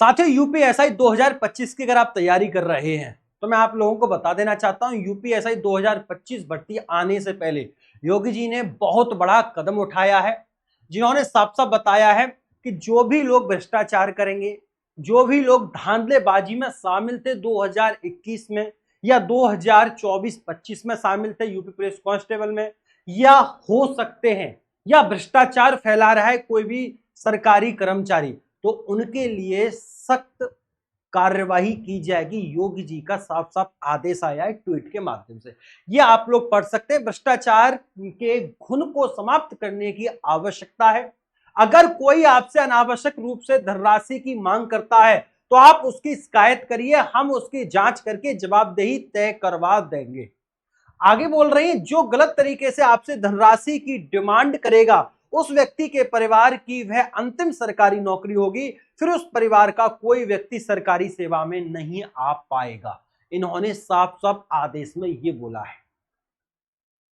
साथियों, यूपीएसआई 2025 की अगर आप तैयारी कर रहे हैं तो मैं आप लोगों को बता देना चाहता हूं, यूपीएसआई 2025 भर्ती आने से पहले योगी जी ने बहुत बड़ा कदम उठाया है, जिन्होंने साफ साफ बताया है कि जो भी लोग भ्रष्टाचार करेंगे, जो भी लोग धांधलेबाजी में शामिल थे 2021 में या 2024-25 में शामिल थे यूपी पुलिस कांस्टेबल में, या हो सकते हैं या भ्रष्टाचार फैला रहा है कोई भी सरकारी कर्मचारी, तो उनके लिए सख्त कार्यवाही की जाएगी। योगी जी का साफ साफ आदेश आया है ट्वीट के माध्यम से, ये आप लोग पढ़ सकते हैं। भ्रष्टाचार के घुन को समाप्त करने की आवश्यकता है। अगर कोई आपसे अनावश्यक रूप से धनराशि की मांग करता है तो आप उसकी शिकायत करिए, हम उसकी जांच करके जवाबदेही तय करवा देंगे। आगे बोल रही हैं, जो गलत तरीके से आपसे धनराशि की डिमांड करेगा उस व्यक्ति के परिवार की वह अंतिम सरकारी नौकरी होगी, फिर उस परिवार का कोई व्यक्ति सरकारी सेवा में नहीं आ पाएगा। इन्होंने साफ साफ आदेश में ये बोला है।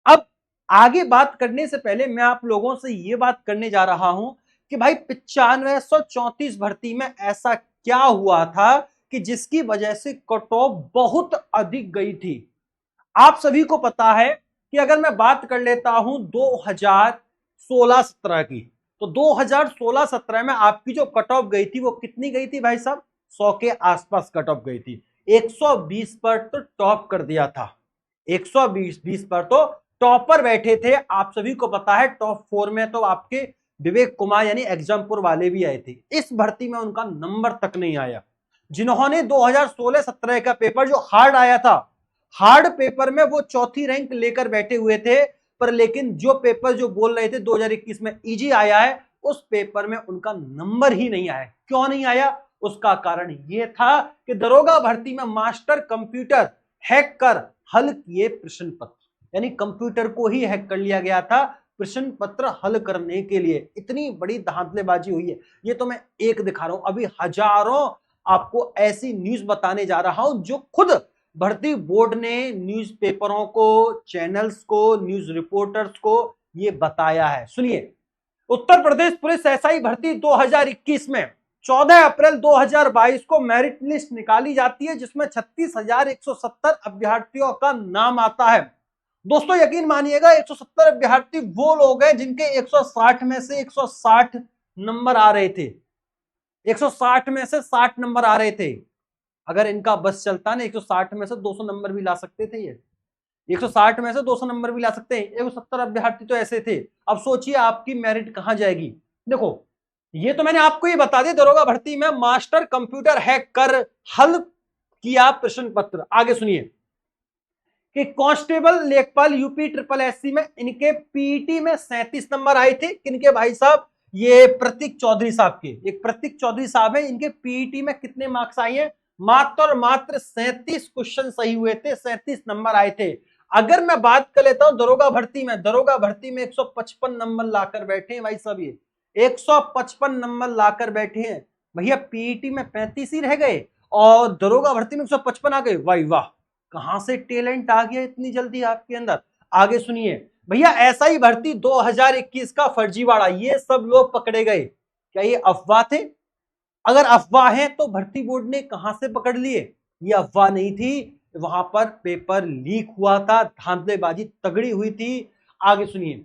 अब आगे बात करने से पहले मैं आप लोगों से ये बात करने जा रहा हूं कि भाई 9534 भर्ती में ऐसा क्या हुआ था कि जिसकी वजह से कट ऑफ बहुत अधिक गई थी। आप सभी को पता है कि अगर मैं बात कर लेता हूं 2016-17 की, तो 2016-17 में आपकी जो कट ऑफ गई थी वो कितनी गई थी भाई साहब? 100 के आसपास कट ऑफ गई थी। 120 पर तो टॉप कर दिया था, 120 पर तो टॉपर बैठे थे। आप सभी को पता है टॉप 4 में तो आपके विवेक कुमार यानी एग्जामपुर वाले भी आए थे। इस भर्ती में उनका नंबर तक नहीं आया। जिन्होंने 2016-17 का पेपर जो हार्ड आया था, हार्ड पेपर में वो चौथी रैंक लेकर बैठे हुए थे, पर लेकिन जो पेपर जो बोल रहे थे 2021 में इजी आया है, उस पेपर में उनका नंबर ही नहीं आया। क्यों नहीं आया? उसका कारण यह था कि दरोगा भर्ती में मास्टर कंप्यूटर हैक कर हल किए प्रश्न पत्र, यानी कंप्यूटर को ही हैक कर लिया गया था प्रश्न पत्र हल करने के लिए। इतनी बड़ी धांधलेबाजी हुई है। ये तो मैं एक दिखा रहा हूं, अभी हजारों आपको ऐसी न्यूज बताने जा रहा हूं जो खुद भर्ती बोर्ड ने न्यूज़पेपरों को, चैनल्स को, न्यूज रिपोर्टर्स को ये बताया है। सुनिए, उत्तर प्रदेश पुलिस एसआई भर्ती 2021 में 14 अप्रैल 2022 को मेरिट लिस्ट निकाली जाती है, जिसमें 36,170 अभ्यर्थियों का नाम आता है। दोस्तों यकीन मानिएगा, 170 अभ्यर्थी वो लोग हैं जिनके 160 में से 160 नंबर आ रहे थे, 160 में से 60 नंबर आ रहे थे। अगर इनका बस चलता ना 160 में से 200 नंबर भी ला सकते थे। ये 160 में से 200 नंबर भी ला सकते हैं। 170 अभ्यर्थी तो ऐसे थे। अब सोचिए आपकी मेरिट कहां जाएगी। देखो, ये तो मैंने आपको ही बता दिया, दरोगा भर्ती में मास्टर कंप्यूटर हैक कर हल किया प्रश्न पत्र। आगे सुनिए कि कांस्टेबल लेखपाल यूपी ट्रिपल एससी में इनके पीईटी में 37 नंबर आए थे। किनके भाई साहब? ये प्रतीक चौधरी साहब के। एक प्रतीक चौधरी साहब है, इनके पीईटी में कितने मार्क्स आए हैं? मात्र और मात्र 37 क्वेश्चन सही हुए थे, 37 नंबर आए थे। अगर मैं बात कर लेता हूं दरोगा भर्ती में 155 नंबर लाकर बैठे हैं भाई साहब। ये 155 नंबर लाकर बैठे हैं भैया। पीईटी में 35 ही रह गए और दरोगा भर्ती में 155 आ गए। वाह वाह, कहां से टैलेंट आ गया इतनी जल्दी आपके अंदर। आगे सुनिए भैया, ऐसा ही भर्ती 2021 का फर्जीवाड़ा, ये सब लोग पकड़े गए। क्या ये अफवाह थे? अगर अफवाह है तो भर्ती बोर्ड ने कहां से पकड़ लिए? ये अफवाह नहीं थी, वहां पर पेपर लीक हुआ था, धांधलेबाजी तगड़ी हुई थी। आगे सुनिए,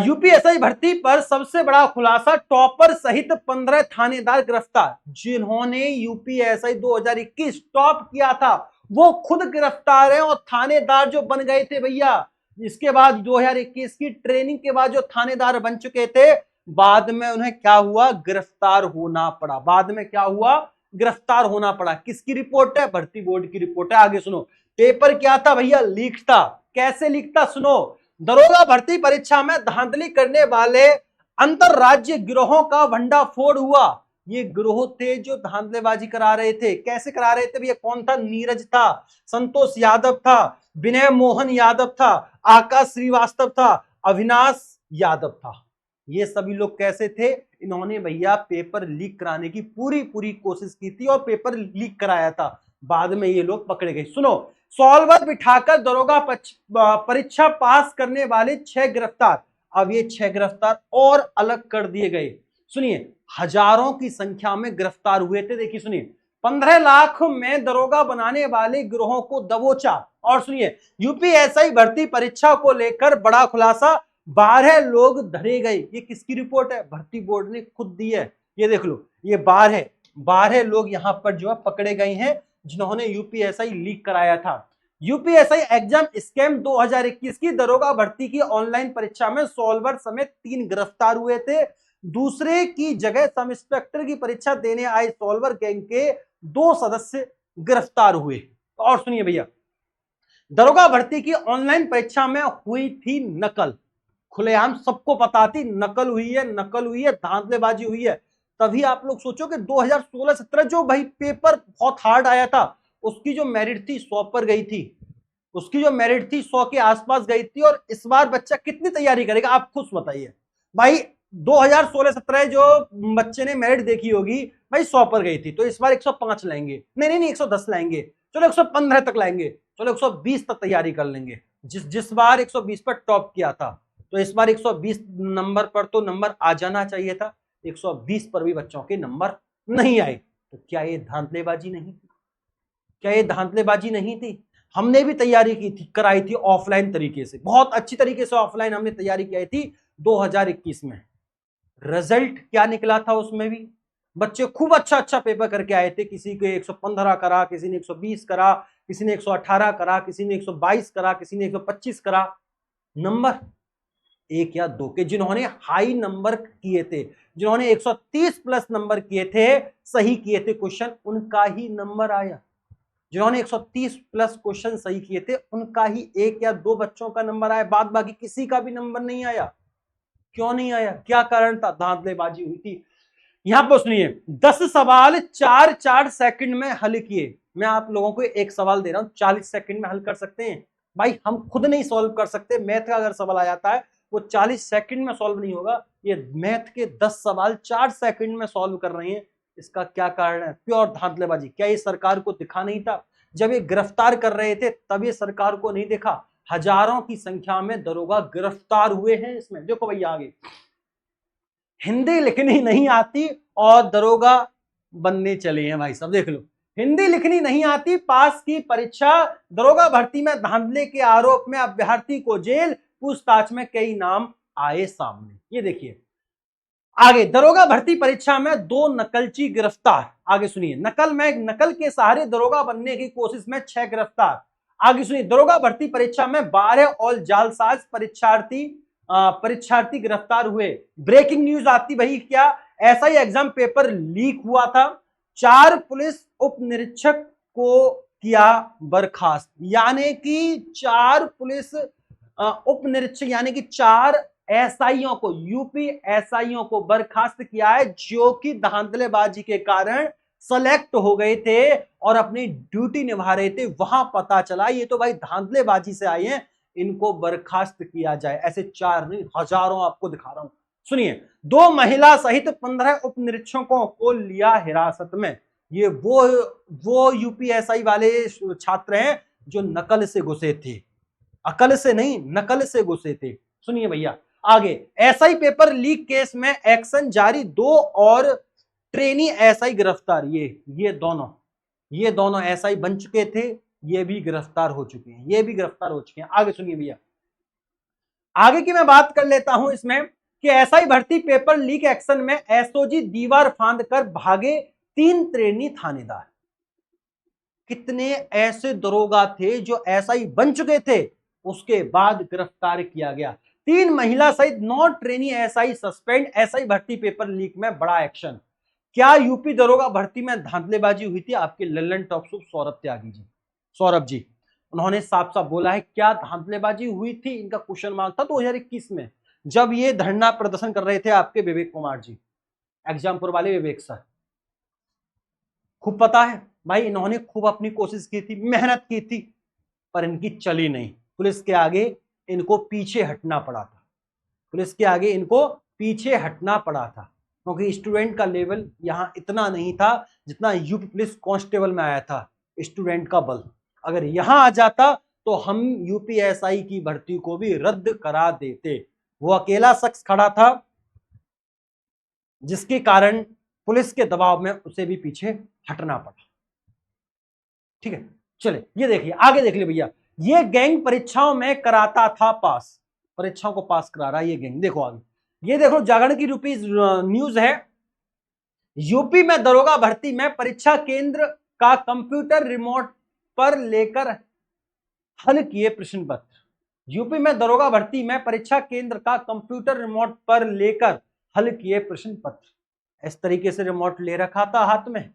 यूपीएसआई भर्ती पर सबसे बड़ा खुलासा, टॉपर सहित 15 थानेदार गिरफ्तार। जिन्होंने यूपीएसआई 2021 टॉप किया था वो खुद गिरफ्तार हैं, और थानेदार जो बन गए थे भैया, इसके बाद 2021 की ट्रेनिंग के बाद जो थानेदार बन चुके थे, बाद में उन्हें क्या हुआ? गिरफ्तार होना पड़ा। बाद में क्या हुआ? गिरफ्तार होना पड़ा। किसकी रिपोर्ट है? भर्ती बोर्ड की रिपोर्ट है। आगे सुनो, पेपर क्या था भैया? लीक था। कैसे लीक था? सुनो, दरोगा भर्ती परीक्षा में धांधली करने वाले अंतरराज्य गिरोहों का भंडाफोड़ हुआ। ये गिरोह थे जो धांधलेबाजी करा रहे थे। कैसे करा रहे थे भैया? कौन था? नीरज था, संतोष यादव था, विनय मोहन यादव था, आकाश श्रीवास्तव था, अविनाश यादव था। ये सभी लोग कैसे थे? इन्होंने भैया पेपर लीक कराने की पूरी पूरी कोशिश की थी और पेपर लीक कराया था। बाद में ये लोग पकड़े गए। सुनो, सॉल्वर बिठाकर दरोगा परीक्षा पास करने वाले 6 गिरफ्तार। अब ये 6 गिरफ्तार और अलग कर दिए गए। सुनिए, हजारों की संख्या में गिरफ्तार हुए थे। देखिए सुनिए, 15 लाख में दरोगा बनाने वाले गिरोहों को दबोचा। और सुनिए, यूपीएसआई भर्ती परीक्षा को लेकर बड़ा खुलासा, 12 लोग धरे गए। ये किसकी रिपोर्ट है? भर्ती बोर्ड ने खुद दी है। ये देख लो, ये 12 लोग यहां पर जो है पकड़े गए हैं जिन्होंने यूपीएसआई लीक कराया था। यूपीएसआई एग्जाम स्कैम 2021 की दरोगा भर्ती की ऑनलाइन परीक्षा में सॉल्वर समेत 3 गिरफ्तार हुए थे। दूसरे की जगह सब इंस्पेक्टर की परीक्षा देने आए सॉल्वर गैंग के 2 सदस्य गिरफ्तार हुए। और सुनिए भैया, दरोगा भर्ती की ऑनलाइन परीक्षा में हुई थी नकल। खुलेआम सबको पता थी नकल हुई है, नकल हुई है, धांधलेबाजी हुई है। तभी आप लोग सोचो कि 2016-17 जो भाई पेपर बहुत हार्ड आया था, उसकी जो मेरिट थी 100 पर गई थी, उसकी जो मेरिट थी 100 के आसपास गई थी। और इस बार बच्चा कितनी तैयारी करेगा आप खुद बताइए भाई। 2016-17 जो बच्चे ने मेरिट देखी होगी भाई 100 पर गई थी, तो इस बार 105 लाएंगे, नहीं 110 लाएंगे, चलो 115 तक लाएंगे, चलो 120 तक तैयारी कर लेंगे। जिस बार 120 पर टॉप किया था, तो इस बार 120 नंबर पर तो नंबर आ जाना चाहिए था। 120 पर भी बच्चों के नंबर नहीं आए, तो क्या ये धांधलेबाजी नहीं थी? क्या ये धांधलेबाजी नहीं थी? हमने भी तैयारी की थी, कराई थी ऑफलाइन तरीके से, बहुत अच्छी तरीके से ऑफलाइन हमने तैयारी की थी 2021 में। रिजल्ट क्या निकला था उसमें भी बच्चे खूब अच्छा पेपर करके आए थे। किसी को 115 करा, किसी ने 120 करा, किसी ने 118 करा, किसी ने 122 करा, किसी ने 125 करा। नंबर 1 या 2 के जिन्होंने हाई नंबर किए थे, जिन्होंने 130 प्लस नंबर किए थे, सही किए थे क्वेश्चन, उनका ही नंबर आया। जिन्होंने 130 प्लस क्वेश्चन सही किए थे, उनका ही 1 या 2 बच्चों का नंबर आया, बाद बाकी किसी का भी नंबर नहीं आया। क्यों नहीं आया? क्या कारण था? धांधलेबाजी हुई थी। यहां पर सुनिए, 10 सवाल 4-4 सेकंड में हल किए। मैं आप लोगों को एक सवाल दे रहा हूं, 40 सेकंड में हल कर सकते हैं भाई? हम खुद नहीं सॉल्व कर सकते। मैथ का अगर सवाल आ जाता है वो 40 सेकंड में सॉल्व नहीं होगा। ये मैथ के 10 सवाल 4 सेकंड में सॉल्व कर रहे हैं, इसका क्या कारण है? प्योर धांधलेबाजी। क्या ये सरकार को दिखा नहीं था? जब ये गिरफ्तार कर रहे थे तब ये सरकार को नहीं देखा? हजारों की संख्या में दरोगा गिरफ्तार हुए हैं इसमें। देखो भैया, आगे हिंदी लिखनी नहीं आती और दरोगा बनने चले हैं भाई साहब। देख लो, हिंदी लिखनी नहीं आती, पास की परीक्षा, दरोगा भर्ती में धांधले के आरोप में अभ्यर्थी को जेल, पूछताछ में कई नाम आए सामने। ये देखिए आगे, दरोगा भर्ती परीक्षा में 2 नकलची गिरफ्तार। आगे सुनिए, नकल के सहारे दरोगा बनने की कोशिश में 6 गिरफ्तार। आगे सुनिए, दरोगा भर्ती परीक्षा में 12 और जालसाज परीक्षार्थी गिरफ्तार हुए। ब्रेकिंग न्यूज आती भाई, क्या ऐसा ही एग्जाम पेपर लीक हुआ था। 4 पुलिस उप निरीक्षक को किया बर्खास्त, यानी कि 4 पुलिस उप निरीक्षक यानी कि 4 एसआईओं को, यूपी एसआईओं को बर्खास्त किया है, जो कि धांधलेबाजी के कारण सेलेक्ट हो गए थे और अपनी ड्यूटी निभा रहे थे। वहां पता चला ये तो भाई धांधलेबाजी से आए हैं, इनको बर्खास्त किया जाए। ऐसे 4 नहीं, हजारों आपको दिखा रहा हूं। सुनिए, 2 महिला सहित 15 उप निरीक्षकों को लिया हिरासत में। ये वो यूपीएसआई वाले छात्र हैं जो नकल से घुसे थे, अकल से नहीं, नकल से घुसे थे। सुनिए भैया, आगे एसआई पेपर लीक केस में एक्शन जारी, 2 और ट्रेनी एसआई गिरफ्तार। ये दोनों एसआई बन चुके थे, ये भी गिरफ्तार हो चुके हैं, आगे सुनिए भैया, आगे की मैं बात कर लेता हूं इसमें कि एसआई भर्ती पेपर लीक एक्शन में एसओजी दीवार फांद कर भागे 3 ट्रेनी थानेदार। कितने ऐसे दरोगा थे जो एसआई बन चुके थे, उसके बाद गिरफ्तार किया गया। 3 महिला सहित 9 ट्रेनी एसआई सस्पेंड। एसआई भर्ती पेपर लीक में बड़ा एक्शन। क्या यूपी दरोगा भर्ती में धांधलेबाजी हुई थी? आपके लल्लन टॉप सूप सौरभ जी उन्होंने साफ साफ बोला है, क्या धांधलेबाजी हुई थी? इनका क्वेश्चन मार्क था 2021 में, जब ये धरना प्रदर्शन कर रहे थे आपके विवेक कुमार जी, एग्जामपुर वाले विवेक सर। खूब पता है भाई, इन्होंने खूब अपनी कोशिश की थी, मेहनत की थी, पर इनकी चली नहीं। पुलिस के आगे इनको पीछे हटना पड़ा था, क्योंकि स्टूडेंट का लेवल यहां इतना नहीं था जितना यूपी पुलिस कांस्टेबल में आया था। स्टूडेंट का बल अगर यहां आ जाता तो हम यूपीएसआई की भर्ती को भी रद्द करा देते। वो अकेला शख्स खड़ा था, जिसके कारण पुलिस के दबाव में उसे भी पीछे हटना पड़ा। ठीक है, चले ये देखिए, आगे देख ले भैया। ये गैंग परीक्षाओं में कराता था पास, परीक्षाओं को पास करा रहा है ये गैंग। देखो आगे, ये देखो जागरण की न्यूज है। यूपी में दरोगा भर्ती में परीक्षा केंद्र का कंप्यूटर रिमोट पर लेकर हल किए प्रश्न पत्र। यूपी में दरोगा भर्ती में परीक्षा केंद्र का कंप्यूटर रिमोट पर लेकर हल किए प्रश्न पत्र। इस तरीके से रिमोट ले रखा था हाथ में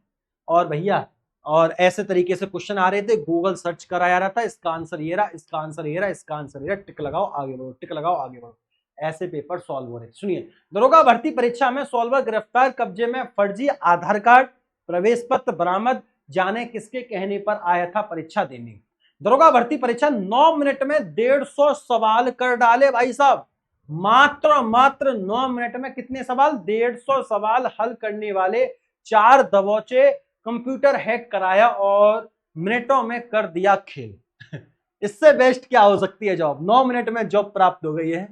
और भैया, और ऐसे तरीके से क्वेश्चन आ रहे थे, गूगल सर्च कराया रहा था, इसका आंसर ये रहा, इसका आंसर ये रहा, इसका आंसर ये रहा, टिक लगाओ आगे बढ़ो, टिक लगाओ आगे बढ़ो। ऐसे पेपर सॉल्व हो रहे। सुनिए, दरोगा भर्ती परीक्षा में सॉल्वर गिरफ्तार, कब्जे में फर्जी आधार कार्ड, प्रवेश पत्र बरामद, जाने किसके कहने पर आया था परीक्षा देने। दरोगा भर्ती परीक्षा 9 मिनट में 150 सवाल कर डाले भाई साहब। मात्र 9 मिनट में कितने सवाल? 150 सवाल हल करने वाले 4 दबोचे कंप्यूटर हैक कराया और मिनटों में कर दिया खेल। इससे बेस्ट क्या हो सकती है जॉब? 9 मिनट में जॉब प्राप्त हो गई है।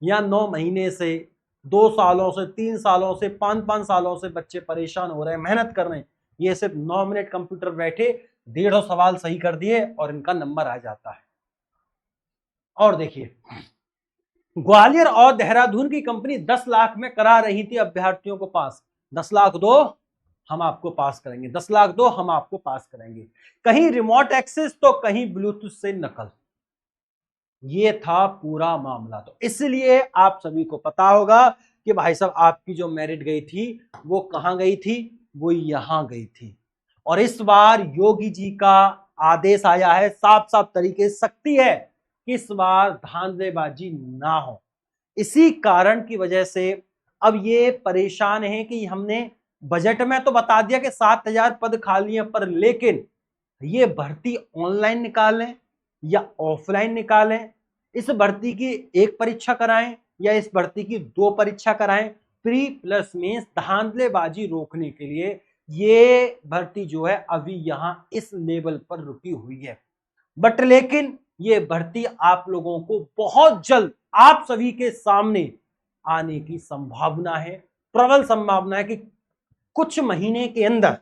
या 9 महीने से, 2 सालों से, 3 सालों से, 5 सालों से बच्चे परेशान हो रहे हैं, मेहनत कर रहे हैं, ये सिर्फ 9 मिनट कंप्यूटर बैठे 150 सवाल सही कर दिए और इनका नंबर आ जाता है। और देखिए, ग्वालियर और देहरादून की कंपनी 10 लाख में करा रही थी अभ्यर्थियों को पास। 10 लाख दो हम आपको पास करेंगे, 10 लाख दो हम आपको पास करेंगे। कहीं रिमोट एक्सेस तो कहीं ब्लूटूथ से नकल। ये था पूरा मामला। तो इसलिए आप सभी को पता होगा कि भाई साहब आपकी जो मेरिट गई थी वो कहां गई थी? वो यहां गई थी। और इस बार योगी जी का आदेश आया है, साफ साफ तरीके से सख्ती है कि इस बार धांधलेबाजी ना हो। इसी कारण की वजह से अब ये परेशान है कि हमने बजट में तो बता दिया कि 7,000 पद खाली हैं, पर लेकिन ये भर्ती ऑनलाइन निकालें या ऑफलाइन निकालें, इस भर्ती की एक परीक्षा कराएं या इस भर्ती की 2 परीक्षा कराएं, प्री प्लस मेंस, धांधलेबाजी रोकने के लिए ये भर्ती जो है अभी यहां इस लेवल पर रुकी हुई है। बट लेकिन ये भर्ती आप लोगों को बहुत जल्द आप सभी के सामने आने की संभावना है, प्रबल संभावना है कि कुछ महीने के अंदर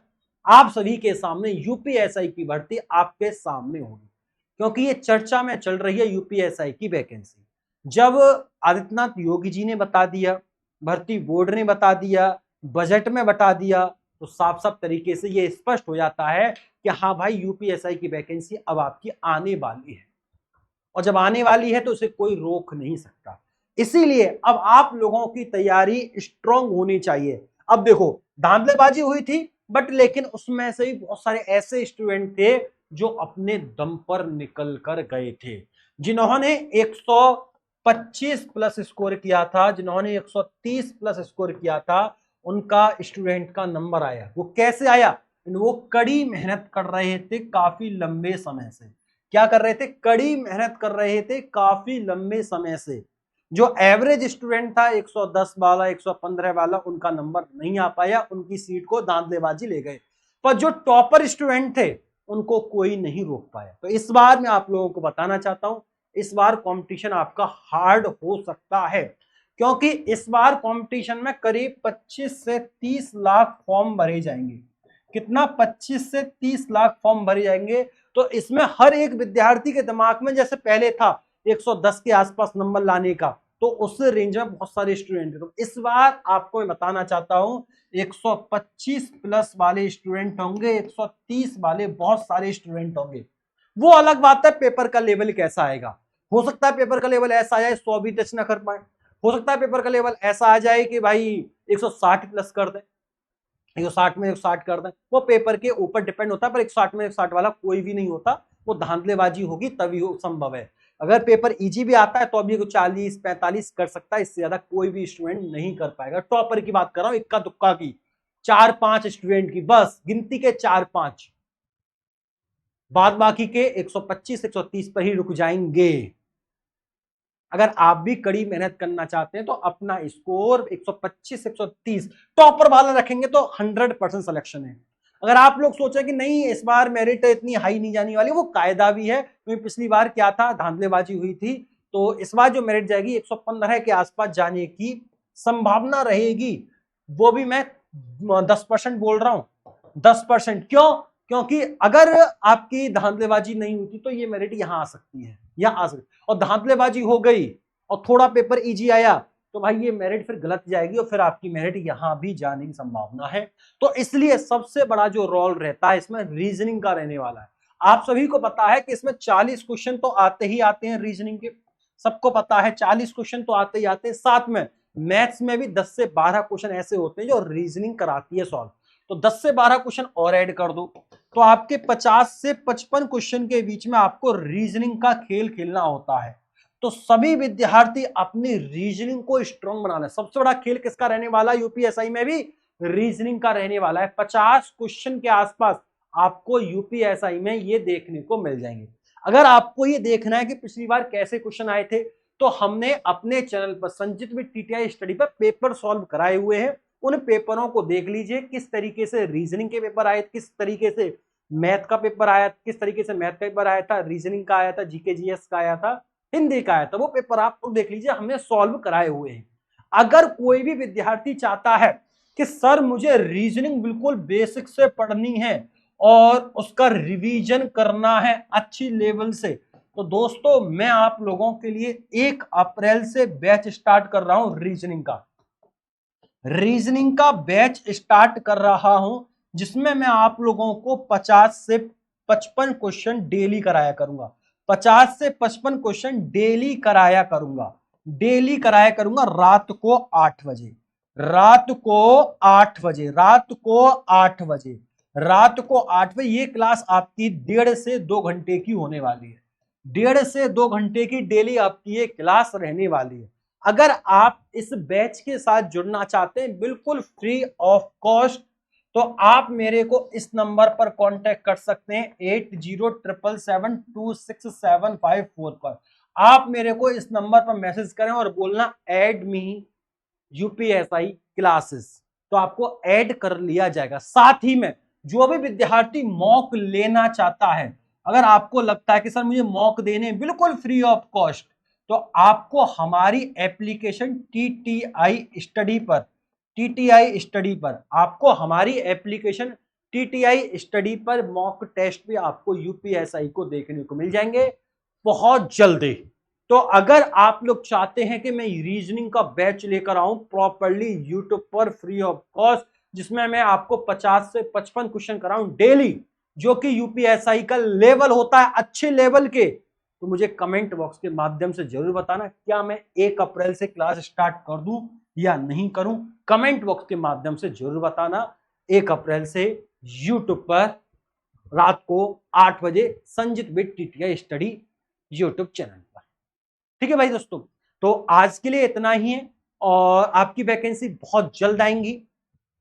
आप सभी के सामने यूपीएसआई की भर्ती आपके सामने होगी। क्योंकि ये चर्चा में चल रही है यूपीएसआई की वैकेंसी। जब आदित्यनाथ योगी जी ने बता दिया, भर्ती बोर्ड ने बता दिया, बजट में बता दिया, तो साफ साफ तरीके से ये स्पष्ट हो जाता है कि हाँ भाई, यूपीएसआई की वैकेंसी अब आपकी आने वाली है। और जब आने वाली है तो उसे कोई रोक नहीं सकता। इसीलिए अब आप लोगों की तैयारी स्ट्रांग होनी चाहिए। अब देखो, धांधलेबाजी हुई थी, बट लेकिन उसमें से भी बहुत सारे ऐसे स्टूडेंट थे जो अपने दम पर निकल कर गए थे। जिन्होंने 125 प्लस स्कोर किया था, जिन्होंने 130 प्लस स्कोर किया था, उनका स्टूडेंट का नंबर आया। वो कैसे आया? वो कड़ी मेहनत कर रहे थे काफी लंबे समय से। क्या कर रहे थे? कड़ी मेहनत कर रहे थे काफी लंबे समय से। जो एवरेज स्टूडेंट था 110 वाला, 115 वाला, उनका नंबर नहीं आ पाया, उनकी सीट को धांधलेबाजी ले गए। पर जो टॉपर स्टूडेंट थे उनको कोई नहीं रोक पाया। तो इस बार मैं आप लोगों को बताना चाहता हूं, इस बार कंपटीशन आपका हार्ड हो सकता है, क्योंकि इस बार कंपटीशन में करीब 25 से 30 लाख फॉर्म भरे जाएंगे। कितना? 25 से 30 लाख फॉर्म भरे जाएंगे। तो इसमें हर एक विद्यार्थी के दिमाग में जैसे पहले था 110 के आसपास नंबर लाने का, तो उस रेंज में बहुत सारे स्टूडेंट हैं। तो इस बार आपको मैं बताना चाहता हूं 125 प्लस वाले स्टूडेंट होंगे, 130 वाले बहुत सारे स्टूडेंट होंगे। वो अलग बात है पेपर का लेवल कैसा आएगा। हो सकता है पेपर का लेवल ऐसा आ जाए 100 भी टच ना कर पाए, हो सकता है पेपर का लेवल ऐसा आ जाए कि भाई 160 प्लस कर दें, 160 में 160 कर दें। वो पेपर के ऊपर डिपेंड होता है, पर 160 में 160 वाला कोई भी नहीं होता, वो धांधलेबाजी होगी तभी संभव है। अगर पेपर इजी भी आता है तो अभी 40-45 कर सकता है, इससे ज्यादा कोई भी स्टूडेंट नहीं कर पाएगा। टॉपर की बात कर रहा हूं, इक्का दुक्का की, 4-5 स्टूडेंट की, बस गिनती के 4-5, बाद बाकी के 125-130 पर ही रुक जाएंगे। अगर आप भी कड़ी मेहनत करना चाहते हैं तो अपना स्कोर 125-130 टॉपर वाला रखेंगे तो 100% सिलेक्शन है। अगर आप लोग सोचे कि नहीं इस बार मेरिट इतनी हाई नहीं जाने वाली, वो कायदा भी है, क्योंकि पिछली बार क्या था, धांधलेबाजी हुई थी। तो इस बार जो मेरिट जाएगी 115 के आसपास जाने की संभावना रहेगी। वो भी मैं 10% बोल रहा हूं। 10% क्यों? क्योंकि अगर आपकी धांधलेबाजी नहीं होती तो ये मेरिट यहां आ सकती है, यहां आ सकती, और धांधलेबाजी हो गई और थोड़ा पेपर इजी आया तो भाई ये मेरिट फिर गलत जाएगी और फिर आपकी मेरिट यहां भी जाने की संभावना है। तो इसलिए सबसे बड़ा जो रोल रहता है इसमें रीजनिंग का रहने वाला है। आप सभी को पता है कि इसमें 40 क्वेश्चन तो आते ही आते हैं रीजनिंग के, सबको पता है 40 क्वेश्चन तो आते ही आते हैं। साथ में मैथ्स में भी 10 से 12 क्वेश्चन ऐसे होते हैं जो रीजनिंग कराती है सॉल्व। तो 10 से 12 क्वेश्चन और ऐड कर दो तो आपके 50 से 55 क्वेश्चन के बीच में आपको रीजनिंग का खेल खेलना होता है। तो सभी विद्यार्थी अपनी रीजनिंग को स्ट्रांग बनाना है। सबसे बड़ा खेल किसका रहने वाला है? यूपीएसआई में भी रीजनिंग का रहने वाला है। 50 क्वेश्चन के आसपास आपको यूपीएसआई में ये देखने को मिल जाएंगे। अगर आपको ये देखना है कि पिछली बार कैसे क्वेश्चन आए थे तो हमने अपने चैनल पर संजित विद टीटीआई स्टडी पर पेपर सॉल्व कराए हुए हैं। उन पेपरों को देख लीजिए, किस तरीके से रीजनिंग के पेपर आए, किस तरीके से मैथ का पेपर आया, किस तरीके से मैथ का पेपर आया था, रीजनिंग का आया था, जीके जीएस का आया था, हिंदी का आया था। वो पेपर आप देख लीजिए, हमने सॉल्व कराए हुए हैं। अगर कोई भी विद्यार्थी चाहता है कि सर मुझे रीजनिंग बिल्कुल बेसिक से पढ़नी है और उसका रिवीजन करना है अच्छी लेवल से, तो दोस्तों मैं आप लोगों के लिए 1 अप्रैल से बैच स्टार्ट कर रहा हूं। रीजनिंग का बैच स्टार्ट कर रहा हूं जिसमें मैं आप लोगों को 50 से 55 क्वेश्चन डेली कराया करूंगा। 50 से 55 क्वेश्चन डेली कराया करूंगा रात को 8 बजे, ये क्लास आपकी 1.5 से 2 घंटे की होने वाली है। 1.5 से 2 घंटे की डेली आपकी ये क्लास रहने वाली है। अगर आप इस बैच के साथ जुड़ना चाहते हैं बिल्कुल फ्री ऑफ कॉस्ट, तो आप मेरे को इस नंबर पर कांटेक्ट कर सकते हैं 8077726754 पर। आप मेरे को इस नंबर पर मैसेज करें और बोलना ऐड मी यूपीएसआई क्लासेस, तो आपको ऐड कर लिया जाएगा। साथ ही में जो भी विद्यार्थी मॉक लेना चाहता है, अगर आपको लगता है कि सर मुझे मॉक देने बिल्कुल फ्री ऑफ कॉस्ट, तो आपको हमारी एप्लीकेशन टीटीआई स्टडी पर आपको हमारी एप्लीकेशन टीटीआई स्टडी पर मॉक टेस्ट भी आपको यूपीएसआई को देखने को मिल जाएंगे बहुत जल्दी। तो अगर आप लोग चाहते हैं कि मैं रीजनिंग का बैच लेकर आऊं प्रॉपर्ली यूट्यूब पर फ्री ऑफ कॉस्ट, जिसमें मैं आपको 50 से 55 क्वेश्चन कराऊं डेली, जो कि यूपीएसआई का लेवल होता है अच्छे लेवल के, तो मुझे कमेंट बॉक्स के माध्यम से जरूर बताना क्या मैं 1 अप्रैल से क्लास स्टार्ट कर दूं या नहीं करूं। कमेंट बॉक्स के माध्यम से जरूर बताना। 1 अप्रैल से यूट्यूब पर रात को 8 बजे Sanjit with TTI study YouTube channel पर। ठीक है भाई दोस्तों, तो आज के लिए इतना ही है और आपकी वैकेंसी बहुत जल्द आएंगी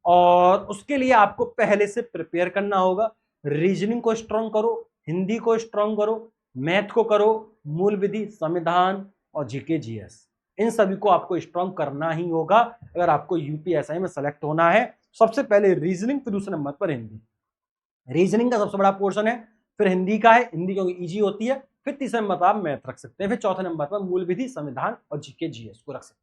और उसके लिए आपको पहले से प्रिपेयर करना होगा। रीजनिंग को स्ट्रांग करो, हिंदी को स्ट्रांग करो, मैथ को करो, मूल विधि, संविधान और जीके जीएस, इन सभी को आपको स्ट्रांग करना ही होगा अगर आपको यूपीएसआई में सेलेक्ट होना है। सबसे पहले रीजनिंग, फिर दूसरे नंबर पर हिंदी। रीजनिंग का सबसे बड़ा पोर्शन है, फिर हिंदी का है, हिंदी क्योंकि इजी होती है, फिर तीसरे नंबर पर आप मैथ रख सकते हैं, फिर चौथे नंबर पर मूल विधि, संविधान और जीके जीएस को रख सकते हैं।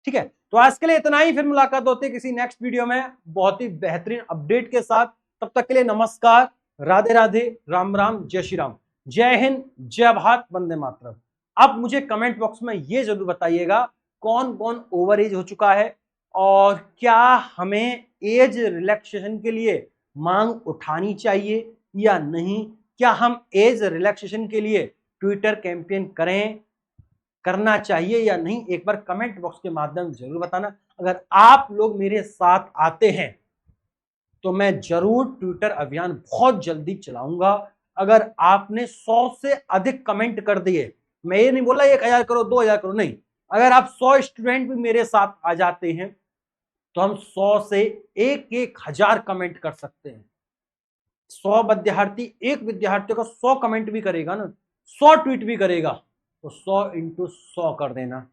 ठीक है, तो आज के लिए इतना ही, फिर मुलाकात होती है किसी नेक्स्ट वीडियो में बहुत ही बेहतरीन अपडेट के साथ। तब तक के लिए नमस्कार, राधे राधे, राम राम, जय श्री राम, जय हिंद, जय भारत, वंदे मातरम। अब मुझे कमेंट बॉक्स में ये जरूर बताइएगा कौन कौन ओवर एज हो चुका है और क्या हमें एज रिलैक्सेशन के लिए मांग उठानी चाहिए या नहीं, क्या हम एज रिलैक्सेशन के लिए ट्विटर कैंपेन करना चाहिए या नहीं, एक बार कमेंट बॉक्स के माध्यम से जरूर बताना। अगर आप लोग मेरे साथ आते हैं तो मैं जरूर ट्विटर अभियान बहुत जल्दी चलाऊंगा। अगर आपने 100 से अधिक कमेंट कर दिए, मैं ये नहीं बोला 1000 करो 2000 करो, नहीं, अगर आप 100 स्टूडेंट भी मेरे साथ आ जाते हैं तो हम 100 से 1000 कमेंट कर सकते हैं। 100 विद्यार्थी, एक विद्यार्थी का 100 कमेंट भी करेगा ना, 100 ट्वीट भी करेगा, तो 100 × 100 कर देना,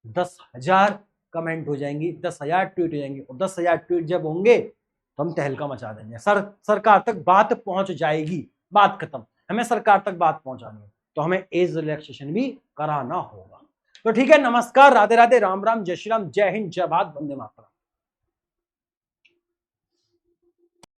10,000 कमेंट हो जाएंगी, 10,000 ट्वीट हो जाएंगी, और 10,000 ट्वीट जब होंगे तो हम तहलका मचा देंगे। सरकार तक बात पहुंच जाएगी, बात खत्म, हमें सरकार तक बात पहुंचानी है, तो हमें एज रिलैक्सेशन भी कराना होगा। तो ठीक है, नमस्कार, राधे राधे, राम राम, जय श्री राम, जय हिंद, जय भारत, वंदे मातरम।